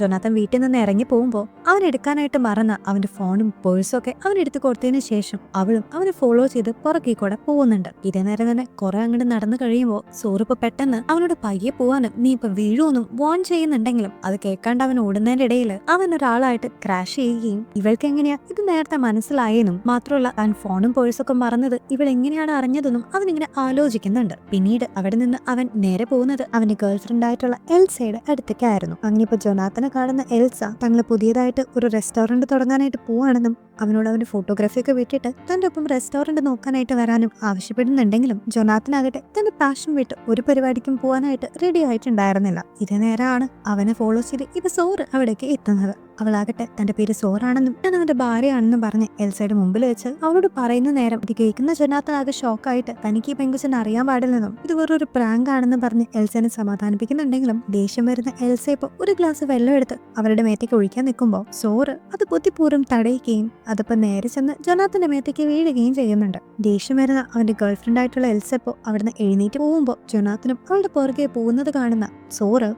Jonathan വീട്ടിൽ നിന്ന് ഇറങ്ങി പോകുമ്പോൾ അവൻ എടുക്കാനായിട്ട് മറന്ന അവന്റെ ഫോണും പേഴ്സും ഒക്കെ അവൻ എടുത്തു കൊടുത്തതിന് ശേഷം അവളും അവനെ ഫോളോ ചെയ്ത് പുറകെ കൂടെ പോകുന്നുണ്ട്. ഇതേ നേരം തന്നെ കുറെ അങ്ങോട്ട് നടന്നു കഴിയുമ്പോൾ സൂറിപ്പ് പെട്ടെന്ന് അവനോട് പയ്യെ പോവാനും നീ ഇപ്പൊ വീഴുമെന്നും വാൺ ചെയ്യുന്നുണ്ടെങ്കിലും അത് കേൾക്കാണ്ട് അവൻ ഓടുന്നതിന്റെ ഇടയിൽ അവൻ ഒരാളായിട്ട് ക്രാഷ് ചെയ്യുകയും ഇവൾക്ക് എങ്ങനെയാ ഇത് നേരത്തെ മനസ്സിലായെന്നും മാത്രമല്ല താൻ ഫോണും പേഴ്സൊക്കെ മറന്നത് ഇവൾ എങ്ങനെയാണ് അറിഞ്ഞതെന്നും അവൻ ഇങ്ങനെ ആലോചിക്കുന്നുണ്ട്. പിന്നീട് അവിടെ നിന്ന് അവൻ നേരെ പോകുന്നത് അവന്റെ ഗേൾ ഫ്രണ്ട് ആയിട്ടുള്ള എൽസയുടെ അടുത്തേക്കായിരുന്നു. അങ്ങനിപ്പോ ജൊനാഥനെ കാണുന്ന എൽസ തങ്ങള് പുതിയതായിട്ട് ഒരു റെസ്റ്റോറന്റ് തുടങ്ങാനായിട്ട് പോവാണെന്നും അവനോട് അവന്റെ ഫോട്ടോഗ്രാഫി ഒക്കെ വിട്ടിട്ട് തന്റെ ഒപ്പം റെസ്റ്റോറന്റ് നോക്കാനായിട്ട് വരാനും ആവശ്യപ്പെടുന്നുണ്ടെങ്കിലും ജൊനാഥനാകട്ടെ തന്റെ പാഷൻ വിട്ട് ഒരു പരിപാടിക്കും പോകാനായിട്ട് റെഡി ആയിട്ടുണ്ടായിരുന്നില്ല. ഇതേ നേരമാണ് അവനെ ഫോളോ ചെയ്ത് ഇപ്പൊ സോറ് അവിടേക്ക് എത്തുന്നത്. അവളാകട്ടെ തന്റെ പേര് സോറാണെന്നും ഞാൻ അവന്റെ ഭാര്യയാണെന്നും പറഞ്ഞ് എൽസയുടെ മുമ്പിൽ വെച്ച് അവളോട് പറയുന്ന നേരം ഇത് കേൾക്കുന്ന ജൊനാഥൻ ആകെ ഷോക്കായിട്ട് തനിക്ക് ഈ പെങ്കുച്ചനെ അറിയാൻ പാടില്ലെന്നും ഇത് വെറൊരു പ്രാങ്ക് ആണെന്നും പറഞ്ഞ് എൽസനെ സമാധാനിപ്പിക്കുന്നുണ്ടെങ്കിലും ദേഷ്യം വരുന്ന എൽസ ഇപ്പൊ ഒരു ഗ്ലാസ് വെള്ളം എടുത്ത് അവരുടെ മേത്തേക്ക് ഒഴിക്കാൻ നിൽക്കുമ്പോൾ സോറ് അത് ബുദ്ധിപൂർവ്വം തടയുകയും അതിപ്പോ നേരെ ചെന്ന് ജൊനാഥന്റെ മേത്തേക്ക് വീഴുകയും ചെയ്യുന്നുണ്ട്. ദേഷ്യം വരുന്ന അവന്റെ ഗേൾഫ്രണ്ട് ആയിട്ടുള്ള എൽസ ഇപ്പോ അവിടുന്ന് എഴുന്നേറ്റ് പോകുമ്പോൾ ജൊനാഥനും അവളുടെ പുറകെ പോകുന്നത് കാണുന്ന സോറ്